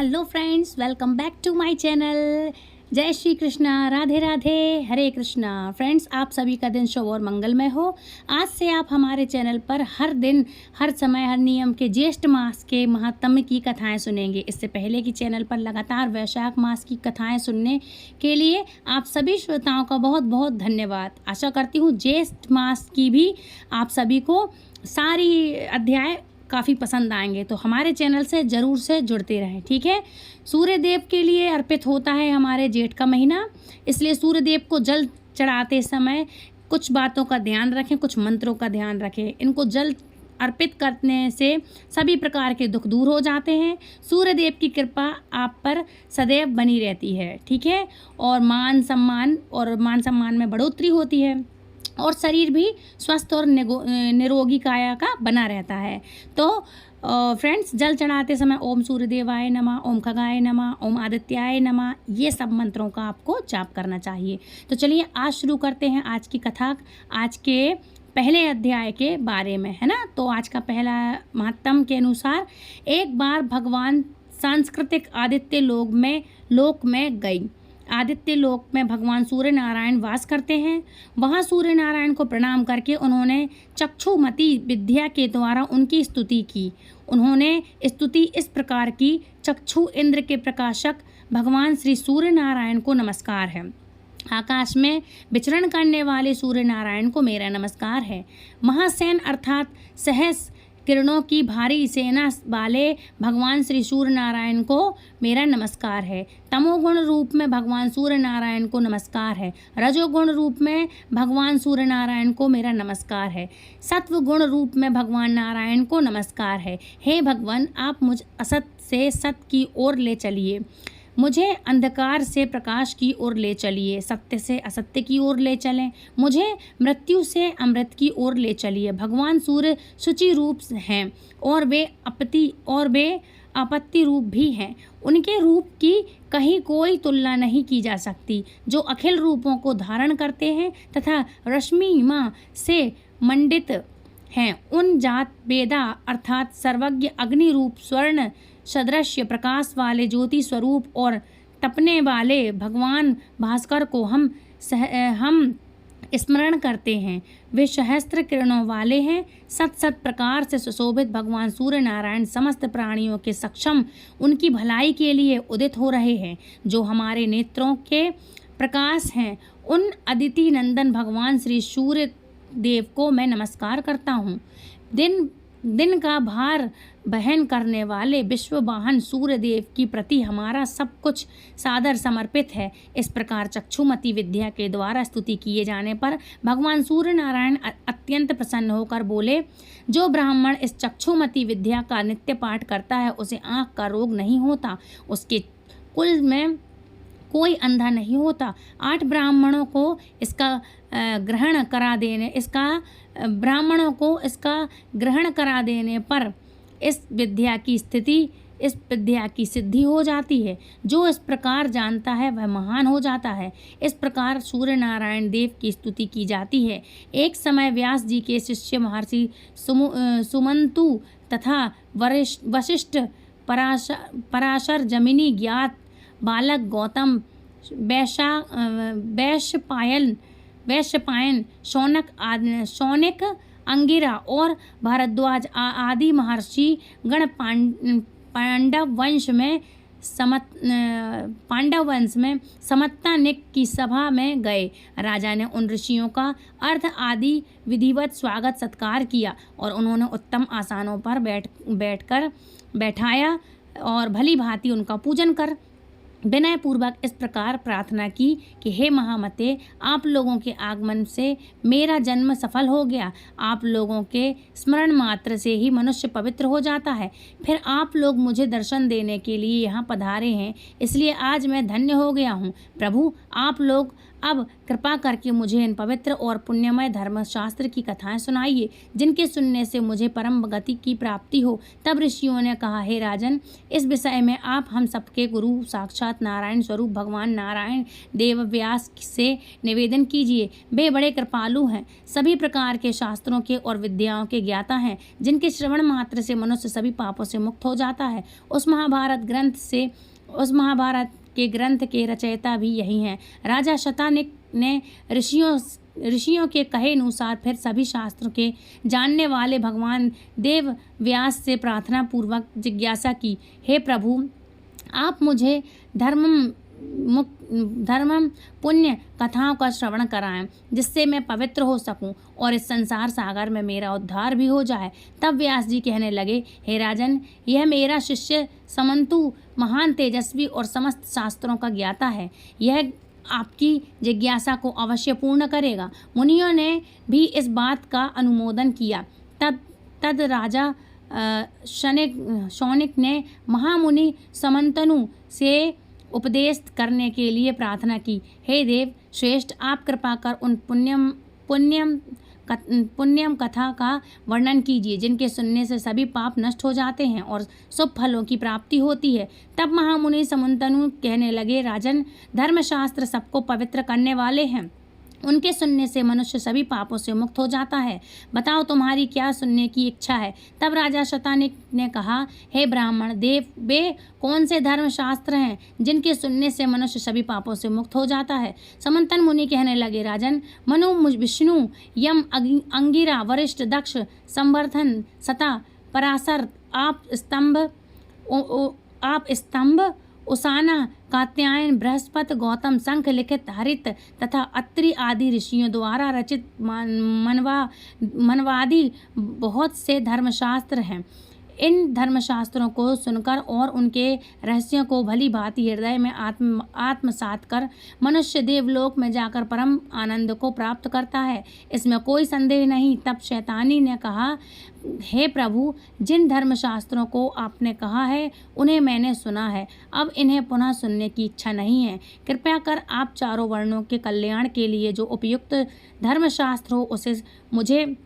Hello friends, welcome back to my channel. जय Shri Krishna, Radhe Radhe, Hare Krishna. Friends, आप सभी का दिन शुभ और मंगलमय हो। आज से आप हमारे चैनल पर हर दिन, हर समय, हर नियम के ज्येष्ठ मास के महात्म्य की कथाएं सुनेंगे। इससे पहले कि चैनल पर लगातार वैशाख मास की कथाएं सुनने के लिए आप सभी श्रोताओं का बहुत बहुत धन्यवाद। आशा करती हूँ ज्येष्ठ मास की भी आप सभी को सारी अध्याय काफ़ी पसंद आएंगे, तो हमारे चैनल से ज़रूर से जुड़ते रहें। ठीक है। सूर्य देव के लिए अर्पित होता है हमारे जेठ का महीना, इसलिए सूर्य देव को जल चढ़ाते समय कुछ बातों का ध्यान रखें, कुछ मंत्रों का ध्यान रखें। इनको जल अर्पित करने से सभी प्रकार के दुख दूर हो जाते हैं। सूर्य देव की कृपा आप पर सदैव बनी रहती है। ठीक है। और मान सम्मान में बढ़ोतरी होती है और शरीर भी स्वस्थ और निरोगी काया का बना रहता है। तो फ्रेंड्स, जल चढ़ाते समय ओम सूर्यदेवाय नमः, ओम खगाय नमः, ओम आदित्याय नमः, ये सब मंत्रों का आपको जाप करना चाहिए। तो चलिए आज शुरू करते हैं आज की कथा, आज के पहले अध्याय के बारे में, है ना। तो आज का पहला महात्म के अनुसार, एक बार भगवान सांस्कृतिक आदित्य लोक में गई। आदित्य लोक में भगवान सूर्य नारायण वास करते हैं। वहाँ सूर्य नारायण को प्रणाम करके उन्होंने चक्षुमती विद्या के द्वारा उनकी स्तुति की। उन्होंने स्तुति इस प्रकार की, चक्षु इंद्र के प्रकाशक भगवान श्री सूर्य नारायण को नमस्कार है। आकाश में विचरण करने वाले सूर्य नारायण को मेरा नमस्कार है। महासेन अर्थात सहस किरणों की भारी सेना वाले भगवान श्री सूर्य नारायण को मेरा नमस्कार है। तमोगुण रूप में भगवान सूर्य नारायण को नमस्कार है। रजोगुण रूप में भगवान सूर्य नारायण को मेरा नमस्कार है। सत्व गुण रूप में भगवान नारायण को नमस्कार है। हे भगवान, आप मुझ असत से सत की ओर ले चलिए, मुझे अंधकार से प्रकाश की ओर ले चलिए, सत्य से असत्य की ओर ले चलें, मुझे मृत्यु से अमृत की ओर ले चलिए। भगवान सूर्य शुचि रूप हैं और वे आपत्ति रूप भी हैं। उनके रूप की कहीं कोई तुलना नहीं की जा सकती, जो अखिल रूपों को धारण करते हैं तथा रश्मिमा से मंडित हैं। उन जात वेदा अर्थात सर्वज्ञ अग्नि रूप स्वर्ण सदृश प्रकाश वाले ज्योति स्वरूप और तपने वाले भगवान भास्कर को हम स्मरण करते हैं। वे सहस्त्र किरणों वाले हैं। सत प्रकार से सुशोभित भगवान सूर्य नारायण समस्त प्राणियों के सक्षम उनकी भलाई के लिए उदित हो रहे हैं, जो हमारे नेत्रों के प्रकाश हैं। उन अदिति नंदन भगवान श्री सूर्य देव को मैं नमस्कार करता हूँ। दिन का भार बहन करने वाले विश्व वाहन सूर्य देव की प्रति हमारा सब कुछ सादर समर्पित है। इस प्रकार चक्षुमती विद्या के द्वारा स्तुति किए जाने पर भगवान सूर्य नारायण अत्यंत प्रसन्न होकर बोले, जो ब्राह्मण इस चक्षुमती विद्या का नित्य पाठ करता है उसे आँख का रोग नहीं होता, उसके कुल में कोई अंधा नहीं होता। 8 ब्राह्मणों को इसका ग्रहण करा देने पर इस विद्या की सिद्धि हो जाती है। जो इस प्रकार जानता है वह महान हो जाता है। इस प्रकार सूर्य नारायण देव की स्तुति की जाती है। एक समय व्यास जी के शिष्य महर्षि सुमंतु तथा वशिष्ठ, पराशर, जमिनी ज्ञात बालक गौतम, वैशपायन, शौनक, अंगिरा और भारद्वाज आदि महर्षि गण पांडव वंश में समत्तानिक की सभा में गए। राजा ने उन ऋषियों का अर्थ आदि विधिवत स्वागत सत्कार किया और उन्होंने उत्तम आसनों पर बैठाया और भली भांति उनका पूजन कर विनय पूर्वक इस प्रकार प्रार्थना की कि हे महामते, आप लोगों के आगमन से मेरा जन्म सफल हो गया। आप लोगों के स्मरण मात्र से ही मनुष्य पवित्र हो जाता है। फिर आप लोग मुझे दर्शन देने के लिए यहाँ पधारे हैं, इसलिए आज मैं धन्य हो गया हूँ। प्रभु, आप लोग अब कृपा करके मुझे इन पवित्र और पुण्यमय धर्मशास्त्र की कथाएं सुनाइए, जिनके सुनने से मुझे परम गति की प्राप्ति हो। तब ऋषियों ने कहा, हे राजन, इस विषय में आप हम सबके गुरु साक्षात नारायण स्वरूप भगवान नारायण देव व्यास से निवेदन कीजिए। वे बड़े कृपालु हैं, सभी प्रकार के शास्त्रों के और विद्याओं के ज्ञाता हैं, जिनके श्रवण मात्र से मनुष्य सभी पापों से मुक्त हो जाता है। उस महाभारत के ग्रंथ के रचयिता भी यही हैं। राजा शतानिक ने ऋषियों के कहे अनुसार फिर सभी शास्त्रों के जानने वाले भगवान देव व्यास से प्रार्थना पूर्वक जिज्ञासा की, हे प्रभु, आप मुझे धर्म पुण्य कथाओं का श्रवण कराएं, जिससे मैं पवित्र हो सकूं और इस संसार सागर में मेरा उद्धार भी हो जाए। तब व्यास जी कहने लगे, हे राजन, यह मेरा शिष्य समंतु महान तेजस्वी और समस्त शास्त्रों का ज्ञाता है। यह आपकी जिज्ञासा को अवश्य पूर्ण करेगा। मुनियों ने भी इस बात का अनुमोदन किया। तद राजा शौनिक ने महामुनि समंतनु से उपदेश करने के लिए प्रार्थना की, हे देव श्रेष्ठ, आप कृपा कर उन पुण्यम कथा का वर्णन कीजिए, जिनके सुनने से सभी पाप नष्ट हो जाते हैं और शुभ फलों की प्राप्ति होती है। तब महामुनि समंतनु कहने लगे, राजन, धर्मशास्त्र सबको पवित्र करने वाले हैं, उनके सुनने से मनुष्य सभी पापों से मुक्त हो जाता है। बताओ, तुम्हारी क्या सुनने की इच्छा है? तब राजा शतानिक ने कहा, हे ब्राह्मण देव, वे कौन से धर्मशास्त्र हैं जिनके सुनने से मनुष्य सभी पापों से मुक्त हो जाता है? समंतन मुनि कहने लगे, राजन, मनु, विष्णु, यम, अंगिरा, वरिष्ठ, दक्ष, संवर्धन, सता, पराशर, आप स्तंभ, उसाना, कात्यायन, बृहस्पति, गौतम, शंख, लिखित, हरित तथा अत्रि आदि ऋषियों द्वारा रचित मनवादि बहुत से धर्मशास्त्र हैं। इन धर्मशास्त्रों को सुनकर और उनके रहस्यों को भली भांति हृदय में आत्मसात कर मनुष्य देवलोक में जाकर परम आनंद को प्राप्त करता है, इसमें कोई संदेह नहीं। तब शैतानी ने कहा, हे प्रभु, जिन धर्मशास्त्रों को आपने कहा है उन्हें मैंने सुना है, अब इन्हें पुनः सुनने की इच्छा नहीं है। कृपया कर आप चारों वर्णों के कल्याण के लिए जो उपयुक्त धर्मशास्त्र हो उसे मुझे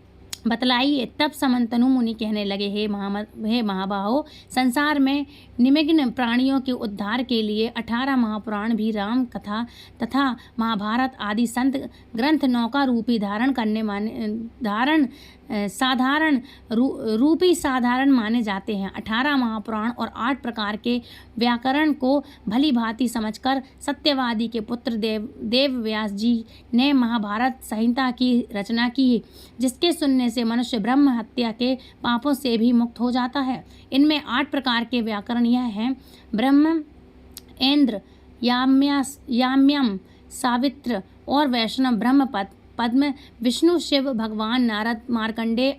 बतलाइए। तब समंतनु मुनि कहने लगे, हे महाबाहो, संसार में निमग्न प्राणियों के उद्धार के लिए 18 महापुराण भी राम कथा तथा महाभारत आदि संत ग्रंथ नौका रूपी साधारण माने जाते हैं। 18 महापुराण और 8 प्रकार के व्याकरण को भली भांति समझकर सत्यवादी के पुत्र देव व्यास जी ने महाभारत संहिता की रचना की, जिसके सुनने से मनुष्य ब्रह्म हत्या के पापों से भी मुक्त हो जाता है। इनमें 8 प्रकार के व्याकरण यह हैं: ब्रह्म, इंद्र, याम्यम, सावित्र और वैष्णव, ब्रह्मपद, पद्म, विष्णु, शिव, भगवान नारद, मार्कंडेय,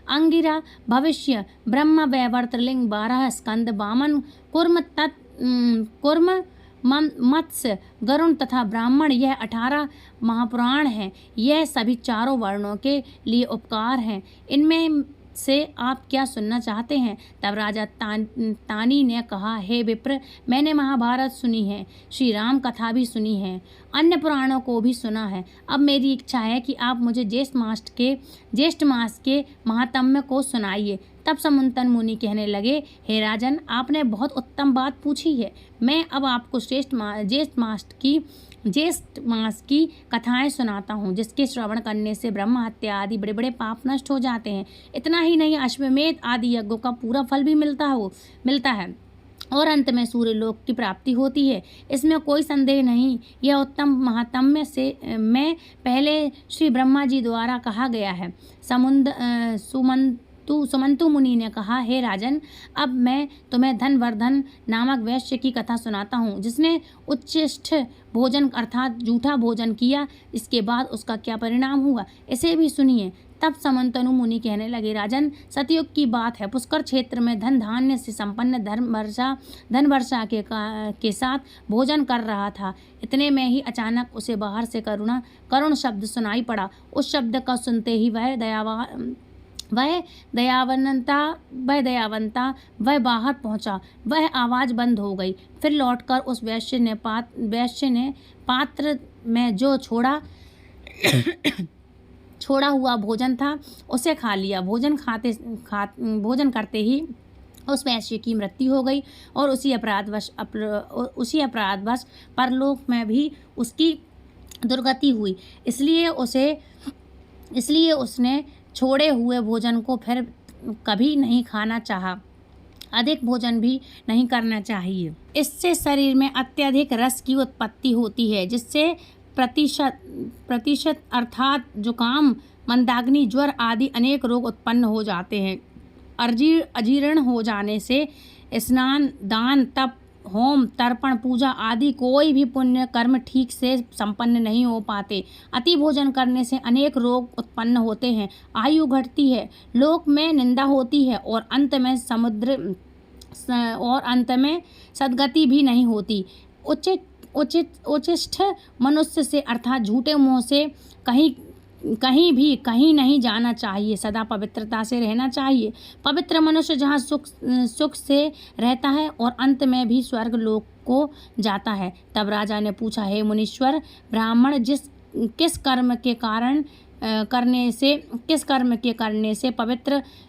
अंगिरा, भविष्य, ब्रह्म, वैवर्तलिंग, 12 स्कंद, वामन, कुर्म, मत्स्य, गरुण तथा ब्राह्मण, यह 18 महापुराण हैं। यह सभी चारों वर्णों के लिए उपकार हैं। इनमें से आप क्या सुनना चाहते हैं? तब राजा तानी ने कहा, हे विप्र, मैंने महाभारत सुनी है, श्री राम कथा भी सुनी है, अन्य पुराणों को भी सुना है। अब मेरी इच्छा है कि आप मुझे ज्येष्ठ मास के महात्म्य को सुनाइए। तब समंतन मुनि कहने लगे, हे राजन, आपने बहुत उत्तम बात पूछी है। मैं अब आपको ज्येष्ठ मास की कथाएं सुनाता हूँ, जिसके श्रवण करने से ब्रह्म हत्या आदि बड़े बड़े पाप नष्ट हो जाते हैं। इतना ही नहीं, अश्वमेध आदि यज्ञों का पूरा फल भी मिलता है और अंत में सूर्य लोक की प्राप्ति होती है। इसमें कोई संदेह नहीं। यह उत्तम महात्म्य से में पहले श्री ब्रह्मा जी द्वारा कहा गया है। सुमंतु मुनि ने कहा, हे राजन, अब मैं तुम्हें धनवर्धन नामक वैश्य की कथा सुनाता हूँ, जिसने उच्चिष्ट भोजन अर्थात जूठा भोजन किया। इसके बाद उसका क्या परिणाम हुआ, इसे भी सुनिए। तब समंतनु मुनि कहने लगे, राजन, सतयुग की बात है। पुष्कर क्षेत्र में धन धान्य से संपन्न धनवर्षा के साथ भोजन कर रहा था। इतने में ही अचानक उसे बाहर से करुण शब्द सुनाई पड़ा। उस शब्द का सुनते ही वह वह दयावंता वह बाहर पहुंचा। वह आवाज़ बंद हो गई। फिर लौटकर उस वैश्य ने पात्र में जो छोड़ा हुआ भोजन था उसे खा लिया। भोजन करते ही उस वैश्य की मृत्यु हो गई और उसी अपराधवश परलोक में भी उसकी दुर्गति हुई। इसलिए उसने छोड़े हुए भोजन को फिर कभी नहीं खाना चाहा। अधिक भोजन भी नहीं करना चाहिए। इससे शरीर में अत्यधिक रस की उत्पत्ति होती है, जिससे प्रतिशत अर्थात जुकाम, मंदाग्नि, ज्वर आदि अनेक रोग उत्पन्न हो जाते हैं। अजीर्ण हो जाने से स्नान, दान, तप, होम, तर्पण, पूजा आदि कोई भी पुण्य कर्म ठीक से संपन्न नहीं हो पाते। अति भोजन करने से अनेक रोग उत्पन्न होते हैं, आयु घटती है, लोक में निंदा होती है और अंत में सद्गति भी नहीं होती। उचिष्ठ मनुष्य से अर्थात झूठे मुँह से कहीं नहीं जाना चाहिए। सदा पवित्रता से रहना चाहिए। पवित्र मनुष्य जहाँ सुख से रहता है और अंत में भी स्वर्ग लोक को जाता है। तब राजा ने पूछा, हे मुनीश्वर, ब्राह्मण किस कर्म के करने से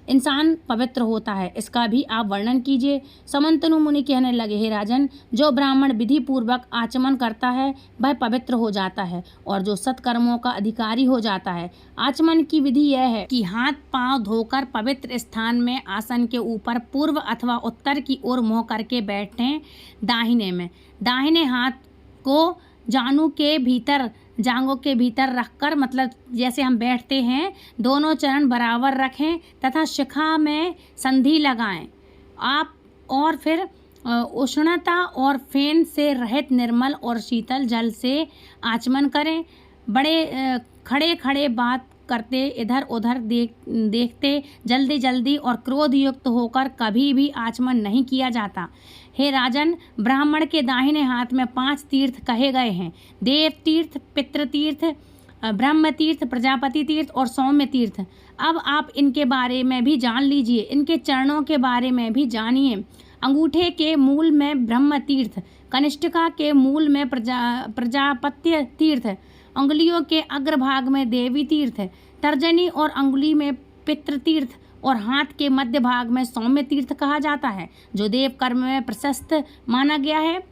इंसान पवित्र होता है, इसका भी आप वर्णन कीजिए। समंतनु मुनि कहने लगे, हे राजन, जो ब्राह्मण विधि पूर्वक आचमन करता है वह पवित्र हो जाता है और जो सत्कर्मों का अधिकारी हो जाता है। आचमन की विधि यह है कि हाथ पांव धोकर पवित्र स्थान में आसन के ऊपर पूर्व अथवा उत्तर की ओर मुँह करके बैठें। दाहिने हाथ को जांघों के भीतर रखकर, मतलब जैसे हम बैठते हैं, दोनों चरण बराबर रखें तथा शिखा में संधि लगाएं। आप और फिर उष्णता और फेन से रहित निर्मल और शीतल जल से आचमन करें। बड़े खड़े बात करते, इधर उधर देखते, जल्दी और क्रोध युक्त होकर कभी भी आचमन नहीं किया जाता। हे राजन, ब्राह्मण के दाहिने हाथ में 5 तीर्थ कहे गए हैं: देव तीर्थ, पितृ तीर्थ, ब्रह्म तीर्थ, प्रजापति तीर्थ और सौम्य तीर्थ। अब आप इनके बारे में भी जान लीजिए, इनके चरणों के बारे में भी जानिए। अंगूठे के मूल में ब्रह्म तीर्थ, कनिष्ठिका के मूल में प्रजापत्य तीर्थ, अंगुलियों के अग्रभाग में देवी तीर्थ, तर्जनी और अंगुली में पितृ तीर्थ और हाथ के मध्य भाग में सौम्य तीर्थ कहा जाता है, जो देव कर्म में प्रशस्त माना गया है।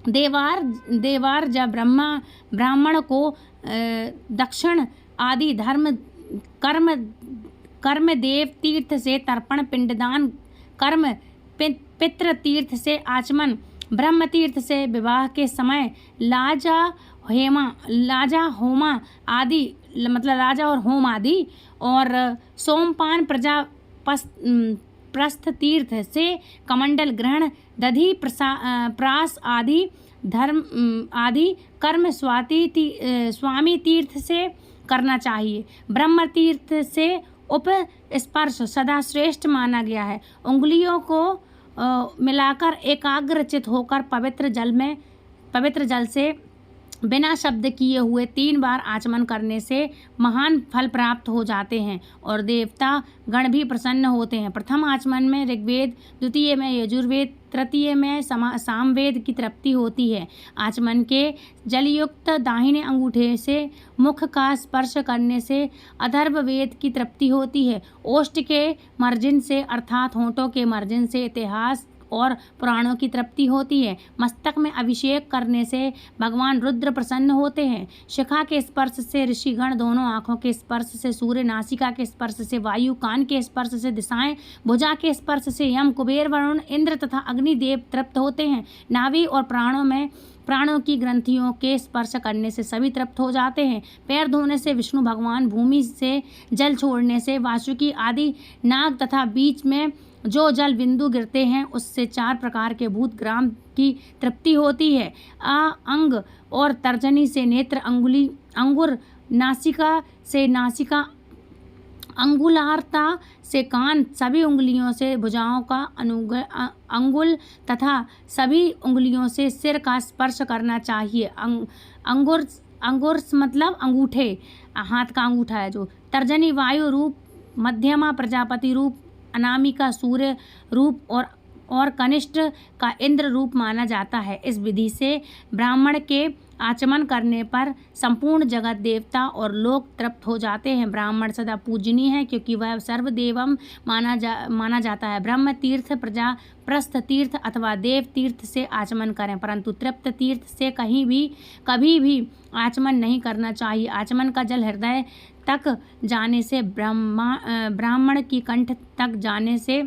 देवार जब ब्राह्मण को दक्षिण आदि कर्म देव तीर्थ से तर्पण, पिंडदान कर्म, पितृ तीर्थ से आचमन, ब्रह्म तीर्थ से विवाह के समय लाजा और होम आदि, और सोमपान प्रस्थ तीर्थ से कमंडल ग्रहण, दधि प्रास आदि कर्म स्वामी तीर्थ से करना चाहिए। ब्रह्म तीर्थ से उपस्पर्श सदा श्रेष्ठ माना गया है। उंगलियों को मिलाकर एकाग्रचित होकर पवित्र जल से बिना शब्द किए हुए 3 बार आचमन करने से महान फल प्राप्त हो जाते हैं और देवता गण भी प्रसन्न होते हैं। प्रथम आचमन में ऋग्वेद, द्वितीय में यजुर्वेद, तृतीय में सामवेद की तृप्ति होती है। आचमन के जलयुक्त दाहिने अंगूठे से मुख का स्पर्श करने से अथर्ववेद की तृप्ति होती है। ओष्ठ के मर्जन से अर्थात होंठों के मर्जन से इतिहास और पुराणों की तृप्ति होती है। मस्तक में अभिषेक करने से भगवान रुद्र प्रसन्न होते हैं। शिखा के स्पर्श से ऋषिगण, दोनों आँखों के स्पर्श से सूर्य, नासिका के स्पर्श से वायु, कान के स्पर्श से दिशाएं, भुजा के स्पर्श से यम, कुबेर, वरुण, इंद्र तथा अग्निदेव तृप्त होते हैं। नाभि और प्राणों की ग्रंथियों के स्पर्श करने से सभी तृप्त हो जाते हैं। पैर धोने से विष्णु भगवान, भूमि से जल छोड़ने से वासुकी आदि नाग तथा बीच में जो जल बिंदु गिरते हैं उससे 4 प्रकार के भूत ग्राम की तृप्ति होती है। अंग और तर्जनी से नेत्र, अंगुर, नासिका से नासिका, अंगुलारता से कान, सभी उंगलियों से भुजाओं का अंगुल तथा सभी उंगलियों से सिर का स्पर्श करना चाहिए। अंगुर मतलब अंगूठे, हाथ का अंगूठा है जो। तर्जनी वायु रूप मध्यमा प्रजापति रूप, अनामिका सूर्य रूप और कनिष्ठ का इंद्र रूप माना जाता है। इस विधि से ब्राह्मण के आचमन करने पर संपूर्ण जगत देवता और लोग तृप्त हो जाते हैं। ब्राह्मण सदा पूजनीय है क्योंकि वह सर्वदेवम माना जाता है। ब्रह्म तीर्थ, प्रस्थ तीर्थ अथवा देव तीर्थ से आचमन करें, परंतु तृप्त तीर्थ से कभी भी आचमन नहीं करना चाहिए। आचमन का जल हृदय तक जाने से, ब्राह्मण की कंठ तक जाने से,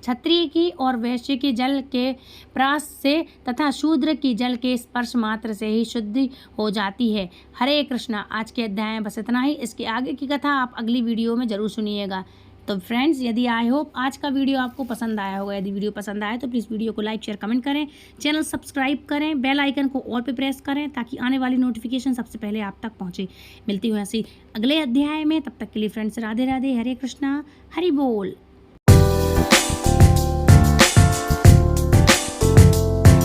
क्षत्रिय की और वैश्य की जल के प्रास से तथा शूद्र की जल के स्पर्श मात्र से ही शुद्धि हो जाती है। हरे कृष्णा। आज के अध्याय में बस इतना ही। इसके आगे की कथा आप अगली वीडियो में ज़रूर सुनिएगा। तो फ्रेंड्स, यदि आई होप आज का वीडियो आपको पसंद आया होगा। यदि वीडियो पसंद आए तो प्लीज़ वीडियो को लाइक, शेयर, कमेंट करें, चैनल सब्सक्राइब करें, बेल आइकन को ऑल पे प्रेस करें ताकि आने वाली नोटिफिकेशन सबसे पहले आप तक पहुँचे। मिलती हूँ ऐसी अगले अध्याय में। तब तक के लिए फ्रेंड्स, राधे राधे, हरे कृष्णा, हरि बोल।